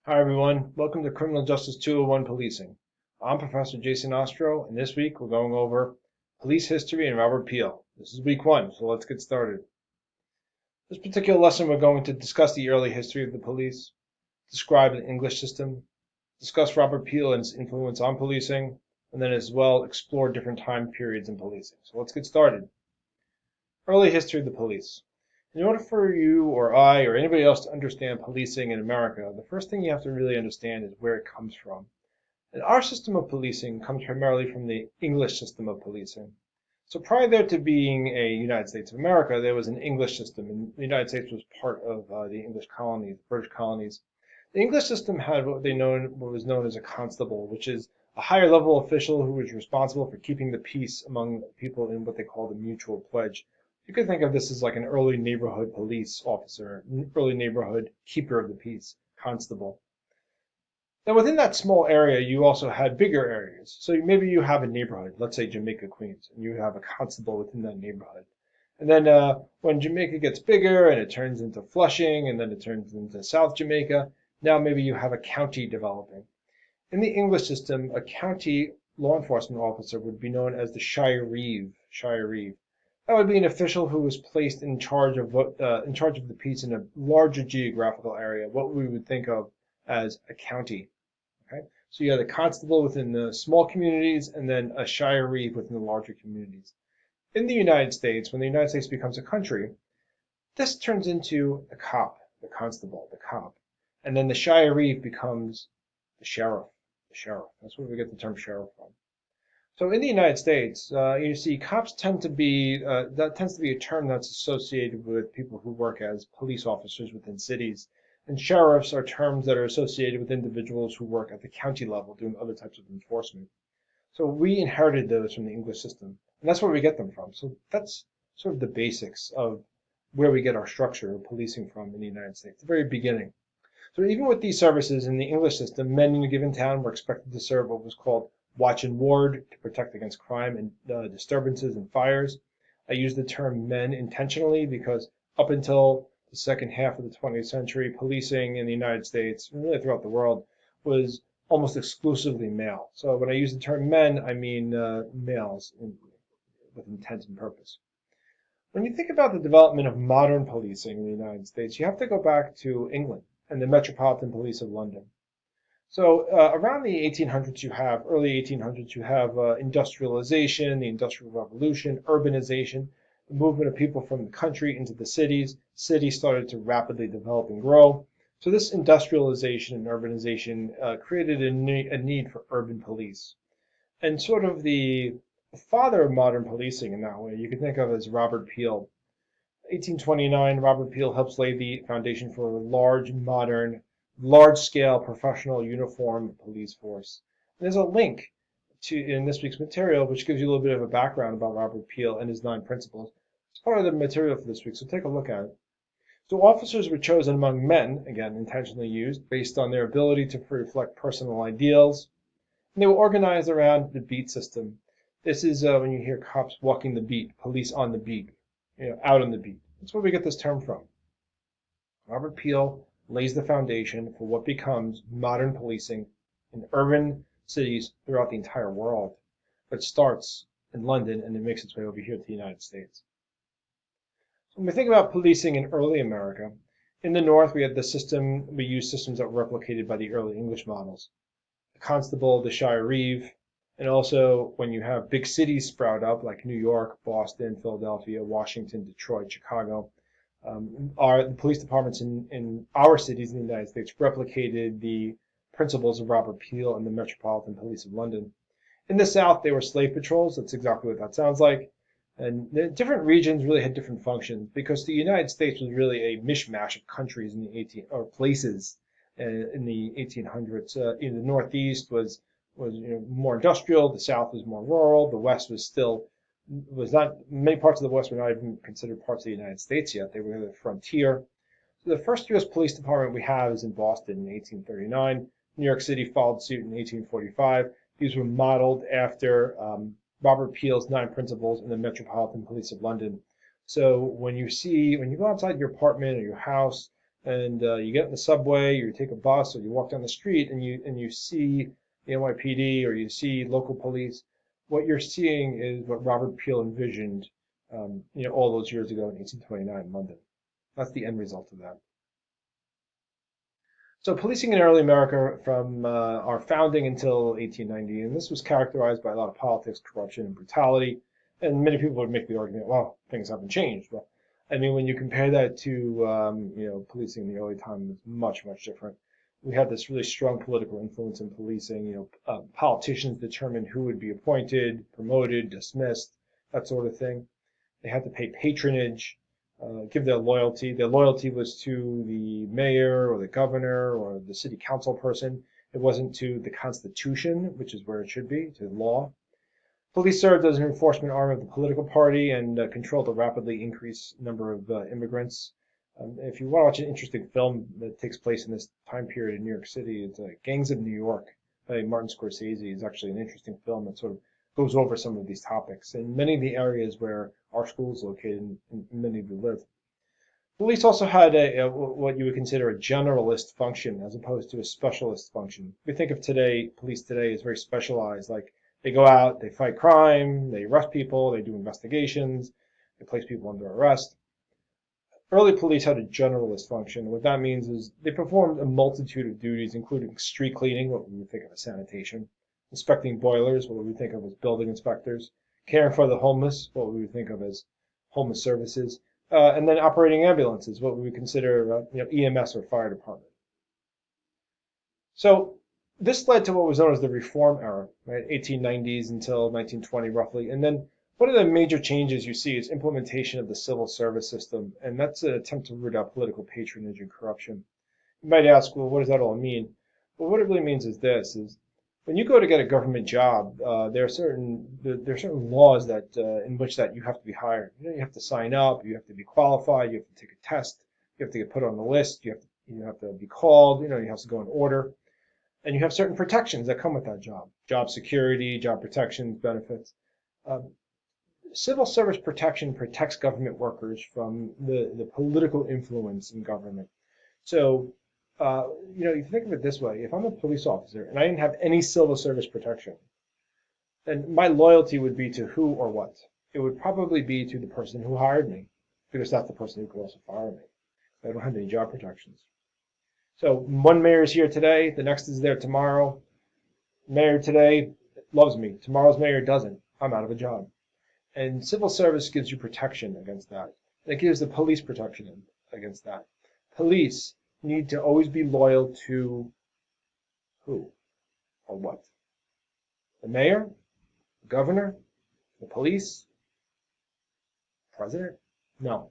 Hi everyone, welcome to Criminal Justice 201 Policing. I'm Professor Jason Ostro, and this week we're going over police history and Robert Peel. This is week one, so let's get started. This particular lesson we're going to discuss the early history of the police, describe the English system, discuss Robert Peel and his influence on policing, and then as well explore different time periods in policing. So let's get started. Early history of the police. In order for you or I or anybody else to understand policing in America, the first thing you have to really understand is where it comes from. And our system of policing comes primarily from the English system of policing. So prior there to being a United States of America, there was an English system, and the United States was part of the English colonies, British colonies. The English system had what was known as a constable, which is a higher level official who was responsible for keeping the peace among people in what they call the mutual pledge. You could think of this as like an early neighborhood police officer, early neighborhood keeper of the peace, constable. Now, within that small area, you also had bigger areas. So maybe you have a neighborhood, let's say Jamaica, Queens, and you have a constable within that neighborhood. And then when Jamaica gets bigger and it turns into Flushing and then it turns into South Jamaica, now maybe you have a county developing. In the English system, a county law enforcement officer would be known as the shireve. Shireve. That would be an official who was placed in charge of the peace in a larger geographical area, what we would think of as a county. Okay, so you had a constable within the small communities, and then a shireve within the larger communities. In the United States, when the United States becomes a country, this turns into the cop, the constable, the cop, and then the shireve becomes the sheriff. The sheriff. That's where we get the term sheriff from. So in the United States, you see cops tend to be that tends to be a term that's associated with people who work as police officers within cities, and sheriffs are terms that are associated with individuals who work at the county level doing other types of enforcement. So we inherited those from the English system, and that's where we get them from. So that's sort of the basics of where we get our structure of policing from in the United States, the very beginning. So even with these services in the English system, men in a given town were expected to serve what was called watch and ward to protect against crime and disturbances and fires. I use the term men intentionally because up until the second half of the 20th century, policing in the United States, and really throughout the world, was almost exclusively male. So when I use the term men, I mean males with intent and purpose. When you think about the development of modern policing in the United States, you have to go back to England and the Metropolitan Police of London. So around the 1800s, early 1800s, you have industrialization, the Industrial Revolution, urbanization, the movement of people from the country into the cities. Cities started to rapidly develop and grow. So this industrialization and urbanization created a need for urban police. And sort of the father of modern policing in that way, you could think of as Robert Peel. 1829, Robert Peel helps lay the foundation for a large, modern, large-scale professional uniformed police force. And there's a link in this week's material which gives you a little bit of a background about Robert Peel and his 9 principles. It's part of the material for this week, so take a look at it. So officers were chosen among men, again intentionally used, based on their ability to reflect personal ideals. And they were organized around the beat system. This is when you hear cops walking the beat, police on the beat, out on the beat. That's where we get this term from. Robert Peel lays the foundation for what becomes modern policing in urban cities throughout the entire world. But it starts in London and it makes its way over here to the United States. So when we think about policing in early America, in the North we used systems that were replicated by the early English models. The constable, the shireve, and also when you have big cities sprout up like New York, Boston, Philadelphia, Washington, Detroit, Chicago, the police departments in our cities in the United States replicated the principles of Robert Peel and the Metropolitan Police of London. In the South, they were slave patrols. That's exactly what that sounds like. And the different regions really had different functions because the United States was really a mishmash of countries in the places in the 1800s. In the Northeast was more industrial. The South was more rural. The West was not, many parts of the West were not even considered parts of the United States yet. They were the frontier. So the first U.S. police department we have is in Boston in 1839. New York City followed suit in 1845. These were modeled after Robert Peel's 9 principles in the Metropolitan Police of London. So when you go outside your apartment or your house, and you get in the subway, or you take a bus, or you walk down the street, and you see the NYPD or you see local police, what you're seeing is what Robert Peel envisioned, all those years ago in 1829 in London. That's the end result of that. So policing in early America from our founding until 1890, and this was characterized by a lot of politics, corruption, and brutality. And many people would make the argument, well, things haven't changed. Well, I mean, when you compare that to policing in the early time, it's much, much different. We had this really strong political influence in policing. Politicians determined who would be appointed, promoted, dismissed, that sort of thing. They had to pay patronage, give their loyalty. Their loyalty was to the mayor or the governor or the city council person. It wasn't to the Constitution, which is where it should be, to law. Police served as an enforcement arm of the political party and controlled a rapidly increased number of immigrants. If you want to watch an interesting film that takes place in this time period in New York City, it's Gangs of New York by Martin Scorsese. It's actually an interesting film that sort of goes over some of these topics in many of the areas where our school is located and many of you live. Police also had what you would consider a generalist function as opposed to a specialist function. We think of today, police today is very specialized, like they go out, they fight crime, they arrest people, they do investigations, they place people under arrest. Early police had a generalist function. What that means is they performed a multitude of duties, including street cleaning, what we would think of as sanitation, inspecting boilers, what we would think of as building inspectors, caring for the homeless, what we would think of as homeless services, and then operating ambulances, what we would consider EMS or fire department. So this led to what was known as the Reform Era, right? 1890s until 1920 roughly, and then one of the major changes you see is implementation of the civil service system, and that's an attempt to root out political patronage and corruption. You might ask, well, what does that all mean? Well, what it really means is this: is when you go to get a government job, there are certain laws that in which that you have to be hired. You have to sign up, you have to be qualified, you have to take a test, you have to get put on the list, you have to be called, you have to go in order, and you have certain protections that come with that job security, job protections, benefits. Civil service protection protects government workers from the political influence in government. So, you think of it this way. If I'm a police officer and I didn't have any civil service protection, then my loyalty would be to who or what? It would probably be to the person who hired me, because that's the person who could also fire me. I don't have any job protections. So one mayor is here today, the next is there tomorrow. Mayor today loves me, tomorrow's mayor doesn't. I'm out of a job. And civil service gives you protection against that. It gives the police protection against that. Police need to always be loyal to who or what? The mayor, the governor, the police, the president? No.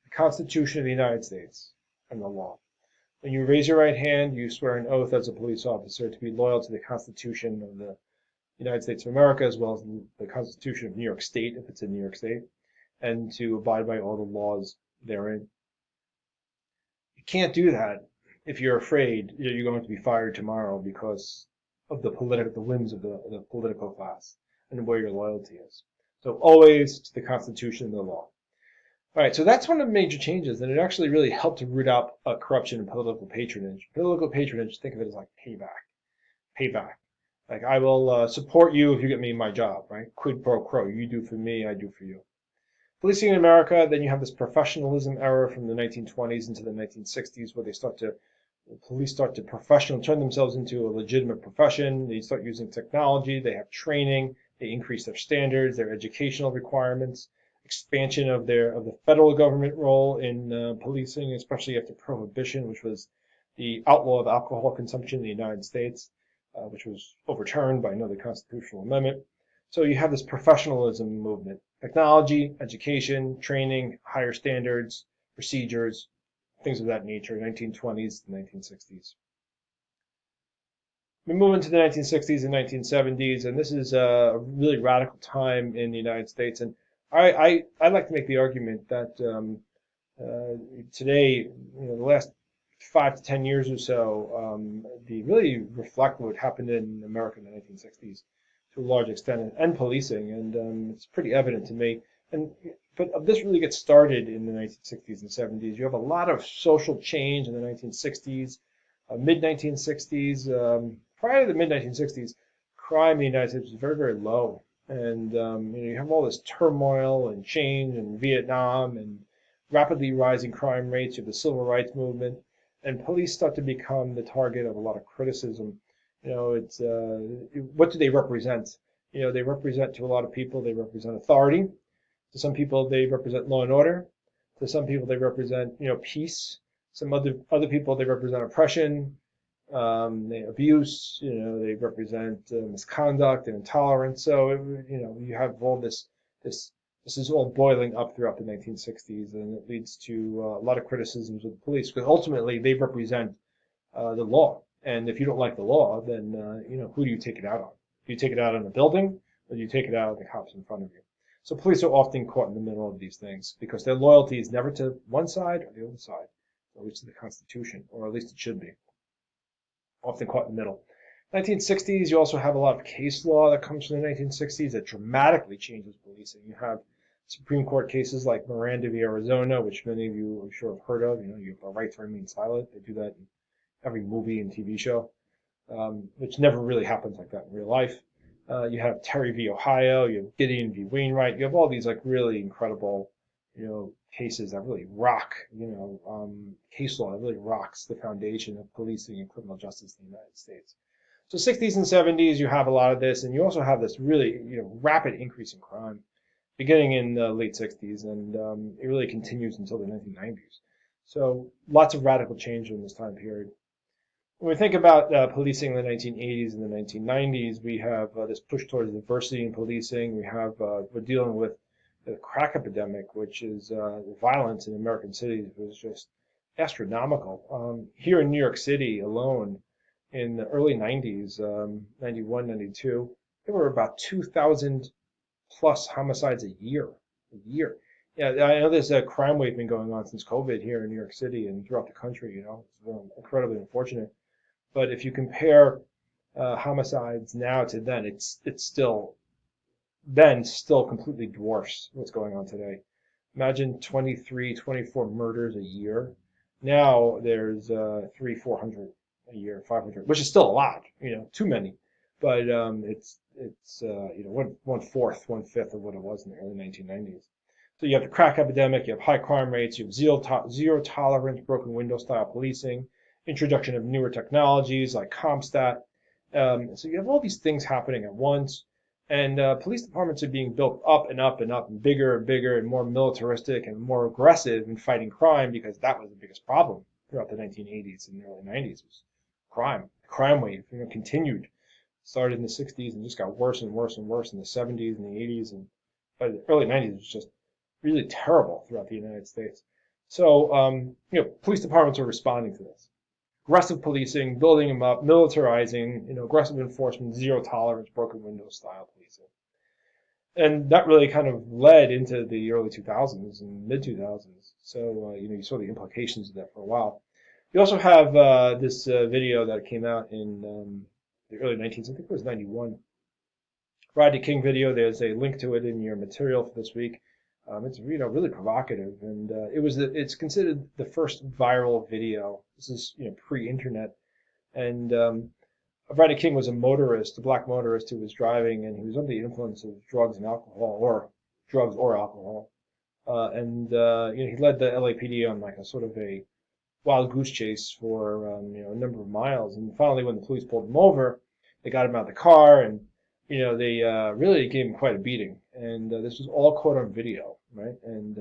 The Constitution of the United States and the law. When you raise your right hand, you swear an oath as a police officer to be loyal to the Constitution of the United States of America, as well as the Constitution of New York State, if it's in New York State, and to abide by all the laws therein. You can't do that if you're afraid you're going to be fired tomorrow because of the whims of the political class and where your loyalty is. So always to the Constitution and the law. All right, so that's one of the major changes, and it actually really helped to root out corruption and political patronage. Political patronage, think of it as like payback. Payback. Like, I will support you if you get me my job, right? Quid pro quo. You do for me, I do for you. Policing in America, then you have this professionalism era from the 1920s into the 1960s where police start to turn themselves into a legitimate profession. They start using technology. They have training. They increase their standards, their educational requirements, expansion of the federal government role in policing, especially after Prohibition, which was the outlaw of alcohol consumption in the United States. Which was overturned by another constitutional amendment. So you have this professionalism movement. Technology, education, training, higher standards, procedures, things of that nature, 1920s to 1960s. We move into the 1960s and 1970s, and this is a really radical time in the United States. And I like to make the argument that today, the last 5 to 10 years or so, they really reflect what happened in America in the 1960s to a large extent, and policing. And it's pretty evident to me. But this really gets started in the 1960s and 70s. You have a lot of social change in the 1960s, mid 1960s. Prior to the mid 1960s, crime in the United States was very, very low. And you have all this turmoil and change in Vietnam and rapidly rising crime rates. You have the civil rights movement, and police start to become the target of a lot of criticism. It's what do they represent? They represent to a lot of people. They represent authority. To some people, they represent law and order. To some people, they represent, peace. Some other people, they represent oppression, abuse. They represent misconduct and intolerance. So, you have all this. This is all boiling up throughout the 1960s, and it leads to a lot of criticisms of the police because ultimately they represent the law. And if you don't like the law, then who do you take it out on? Do you take it out on the building, or do you take it out on the cops in front of you? So police are often caught in the middle of these things because their loyalty is never to one side or the other side, or at least to the Constitution, or at least it should be. Often caught in the middle. 1960s, you also have a lot of case law that comes from the 1960s that dramatically changes policing. You have Supreme Court cases like Miranda v. Arizona, which many of you I'm sure have heard of. You have the right to remain silent. They do that in every movie and TV show, which never really happens like that in real life. You have Terry v. Ohio, you have Gideon v. Wainwright, you have all these like really incredible, cases that really rock, case law that really rocks the foundation of policing and criminal justice in the United States. So 60s and 70s, you have a lot of this, and you also have this really, rapid increase in crime, beginning in the late 60s, and it really continues until the 1990s. So lots of radical change in this time period. When we think about policing in the 1980s and the 1990s, we have this push towards diversity in policing. We're dealing with the crack epidemic, which is violence in American cities was just astronomical. Here in New York City alone, in the early 90s, 91, 92, there were about 2,000 plus homicides a year. A year. Yeah, I know there's a crime wave been going on since COVID here in New York City and throughout the country. It's incredibly unfortunate. But if you compare homicides now to then, it's still completely dwarfs what's going on today. Imagine 23, 24 murders a year. Now there's 300, 400 a year, 500, which is still a lot, too many. But it's one fourth, one fifth of what it was in the early 1990s. So you have the crack epidemic, you have high crime rates, you have zero tolerance, broken window style policing, introduction of newer technologies like CompStat. So you have all these things happening at once, and police departments are being built up and up and up, and bigger and more militaristic and more aggressive in fighting crime because that was the biggest problem throughout the 1980s and the early 90s was crime. The crime wave, continued, started in the 60s and just got worse and worse and worse in the 70s and the 80s, and by the early 90s it was just really terrible throughout the United States. So, police departments are responding to this. Aggressive policing, building them up, militarizing, aggressive enforcement, zero tolerance, broken window style policing. And that really kind of led into the early 2000s and mid 2000s. So, you saw the implications of that for a while. You also have this video that came out in the early 19th, I think it was 91. Rodney King video, there's a link to it in your material for this week. It's really provocative, and it's considered the first viral video. This is pre-internet, and Rodney King was a black motorist who was driving, and he was under the influence of drugs or alcohol, and he led the LAPD on like a sort of a wild goose chase for a number of miles, and finally when the police pulled him over, they got him out of the car and they really gave him quite a beating, and this was all caught on video, right? And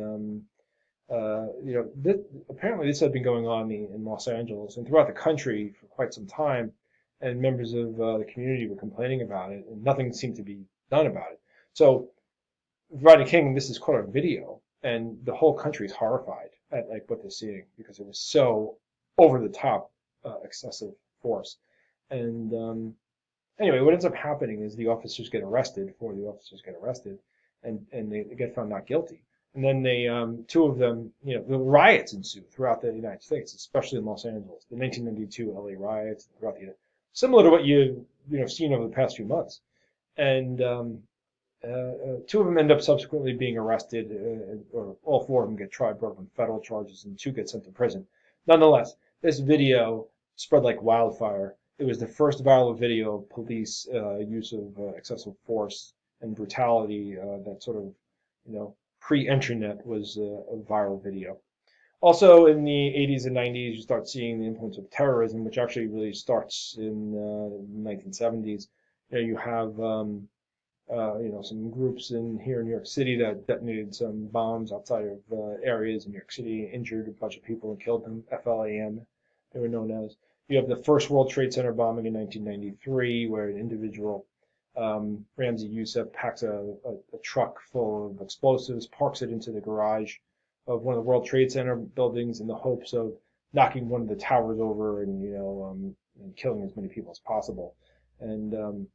apparently this had been going on in Los Angeles and throughout the country for quite some time, and members of the community were complaining about it, and nothing seemed to be done about it. So Rodney King, this is caught on video, and the whole country is horrified at like what they're seeing because it was so over the top, excessive force, and anyway, what ends up happening is the officers get arrested, and they get found not guilty. And then two of them, the riots ensue throughout the United States, especially in Los Angeles. The 1992 LA riots throughout similar to what you've seen over the past few months. And Two of them end up subsequently being arrested, or all four of them get tried, brought up on federal charges, and two get sent to prison. Nonetheless, this video spread like wildfire. It was the first viral video of police use of excessive force and brutality that sort of, pre-internet was a viral video. Also, in the 80s and 90s, you start seeing the influence of terrorism, which actually really starts in the 1970s. You have some groups here in New York City that detonated some bombs outside of areas in New York City, injured a bunch of people and killed them. FLAM, they were known as. You have the first World Trade Center bombing in 1993, where an individual, Ramzi Youssef, packs a truck full of explosives, parks it into the garage of one of the World Trade Center buildings in the hopes of knocking one of the towers over and killing as many people as possible. And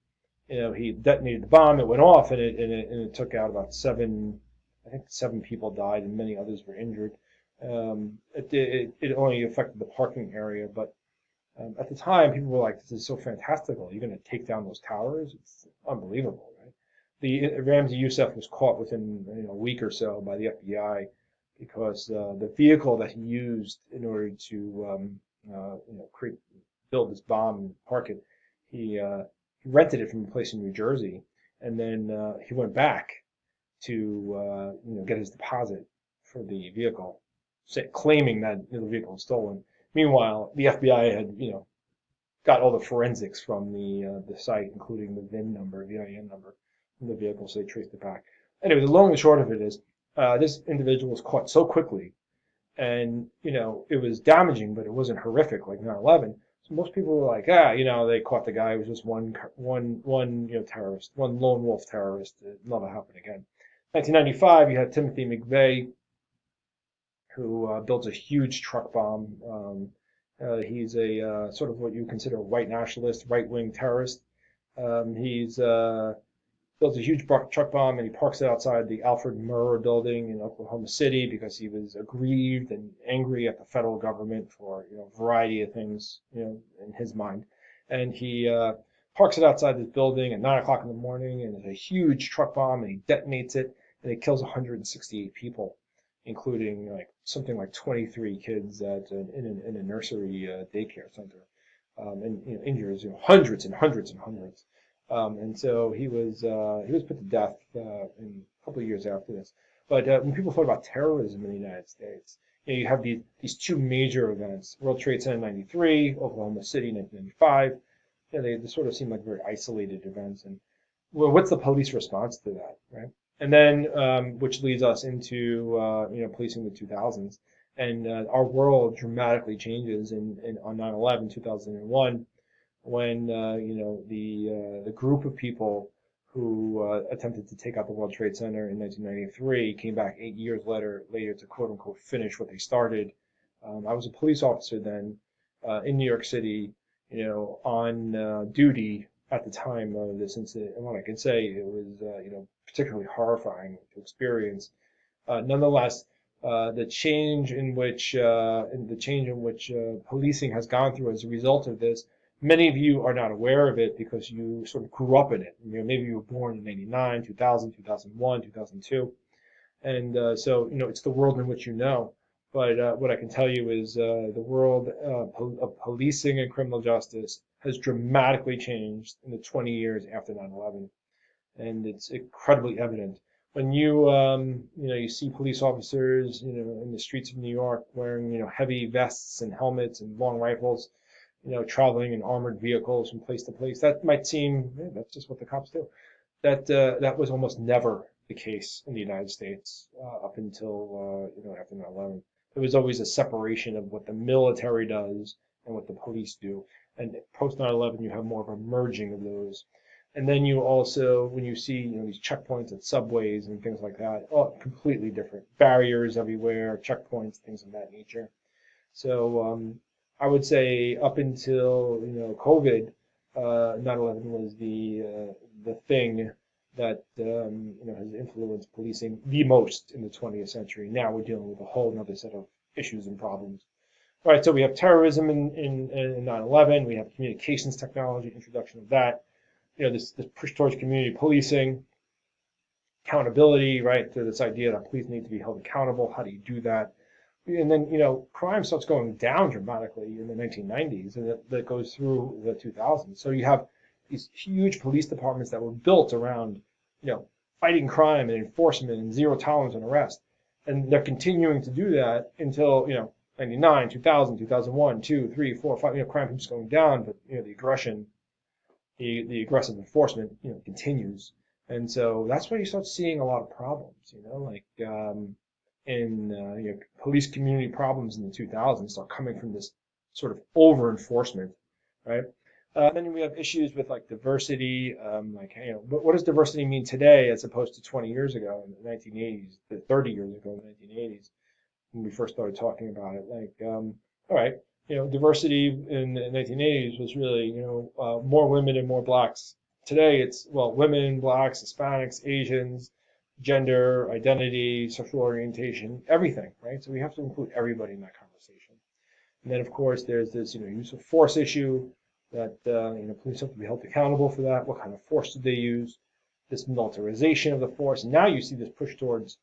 he detonated the bomb. It went off, and it took out about I think seven people died, and many others were injured. It only affected the parking area, but at the time, people were like, "This is so fantastical! You're going to take down those towers? It's unbelievable, right?" The Ramzi Youssef was caught within a week or so by the FBI because the vehicle that he used in order to build this bomb and park it, he rented it from a place in New Jersey, and then he went back to get his deposit for the vehicle, claiming that the vehicle was stolen. Meanwhile, the FBI had got all the forensics from the site, including the VIN number, VIN number from the vehicle, so they traced it back. Anyway, the long and short of it is this individual was caught so quickly, and it was damaging, but it wasn't horrific like 9/11. So most people were like, they caught the guy. It was just one terrorist, one lone wolf terrorist. It'll never happen again. 1995, you had Timothy McVeigh, who builds a huge truck bomb. He's a sort of what you consider a white nationalist, right-wing terrorist. He's builds a huge truck bomb, and he parks it outside the Alfred Murrah building in Oklahoma City because he was aggrieved and angry at the federal government for a variety of things in his mind. And he parks it outside this building at 9 o'clock in the morning, and it's a huge truck bomb, and he detonates it, and it kills 168 people, including something like 23 kids in a nursery daycare center, and injures hundreds and hundreds and hundreds. And so he was put to death in a couple of years after this. But when people thought about terrorism in the United States, you have these two major events: World Trade Center '93, Oklahoma City 1995. They sort of seem like very isolated events. And what's the police response to that, right? And then which leads us into policing the 2000s, and our world dramatically changes on 9/11, 2001. When the group of people who attempted to take out the World Trade Center in 1993 came back 8 years later to quote unquote finish what they started. I was a police officer then in New York City, on duty at the time of this incident, and what I can say, it was particularly horrifying to experience. Nonetheless, the change in which policing has gone through as a result of this. Many of you are not aware of it because you sort of grew up in it. Maybe you were born in '89, 2000, 2001, 2002. And so, it's the world in which you know. But what I can tell you is the world of policing and criminal justice has dramatically changed in the 20 years after 9/11. And it's incredibly evident. When you see police officers, in the streets of New York wearing, heavy vests and helmets and long rifles, traveling in armored vehicles from place to place. That might seem, that's just what the cops do. That was almost never the case in the United States up until after 9/11. There was always a separation of what the military does and what the police do. And post 9/11, you have more of a merging of those. And then you also, when you see these checkpoints at subways and things like that, completely different. Barriers everywhere, checkpoints, things of that nature. So I would say up until COVID, 9/11 was the thing that has influenced policing the most in the 20th century. Now we're dealing with a whole other set of issues and problems. All right, so we have terrorism in 9/11. We have communications technology, introduction of that. This push towards community policing. accountability, right? To this idea that police need to be held accountable. How do you do that? And then, crime starts going down dramatically in the 1990s, and that goes through the 2000s. So you have these huge police departments that were built around, fighting crime and enforcement and zero tolerance on arrest. And they're continuing to do that until, 99, 2000, 2001, 2, 3, 4, 5, crime keeps going down, but, the aggression, the aggressive enforcement, continues. And so that's where you start seeing a lot of problems, like, in police community problems in the 2000s start coming from this sort of over enforcement, right? Then we have issues with like diversity, what does diversity mean today as opposed to 20 years ago in the 1980s, 30 years ago in the 1980s when we first started talking about it? All right, diversity in the 1980s was really, more women and more blacks. Today it's, well, women, blacks, Hispanics, Asians, gender, identity, sexual orientation, everything, right? So we have to include everybody in that conversation. And then, of course, there's this, use of force issue that, police have to be held accountable for that. What kind of force did they use? This militarization of the force. And now you see this push towards,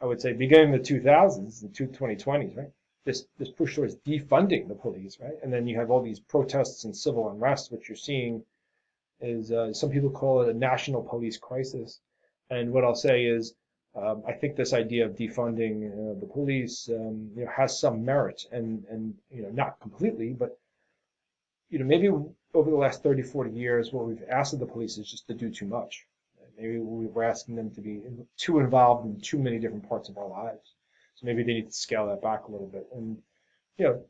I would say, beginning in the 2000s, the 2020s, right? This push towards defunding the police, right? And then you have all these protests and civil unrest, which you're seeing is, some people call it a national police crisis. And what I'll say is, I think this idea of defunding the police, has some merit, and not completely, but maybe over the last 30, 40 years, what we've asked of the police is just to do too much. Maybe we're asking them to be too involved in too many different parts of our lives. So maybe they need to scale that back a little bit. And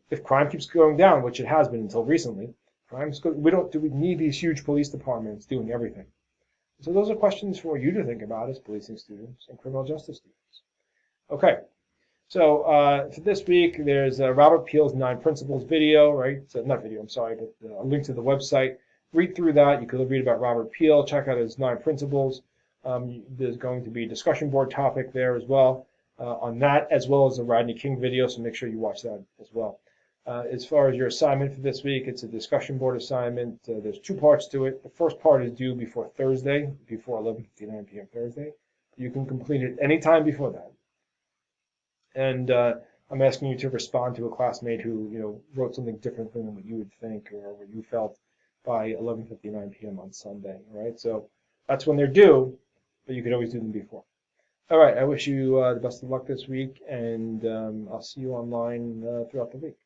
if crime keeps going down, which it has been until recently, do we need these huge police departments doing everything? So those are questions for you to think about as policing students and criminal justice students. Okay, so for this week, there's Robert Peel's 9 Principles video, right? So, not video, I'm sorry, but a link to the website. Read through that. You could read about Robert Peel. Check out his 9 Principles. There's going to be a discussion board topic there as well on that, as well as the Rodney King video, so make sure you watch that as well. As far as your assignment for this week, it's a discussion board assignment. There's 2 parts to it. The first part is due before Thursday, before 11:59 p.m. Thursday. You can complete it anytime before that. And I'm asking you to respond to a classmate who, wrote something different than what you would think or what you felt by 11:59 p.m. on Sunday. All right, so that's when they're due, but you can always do them before. All right, I wish you the best of luck this week, and I'll see you online throughout the week.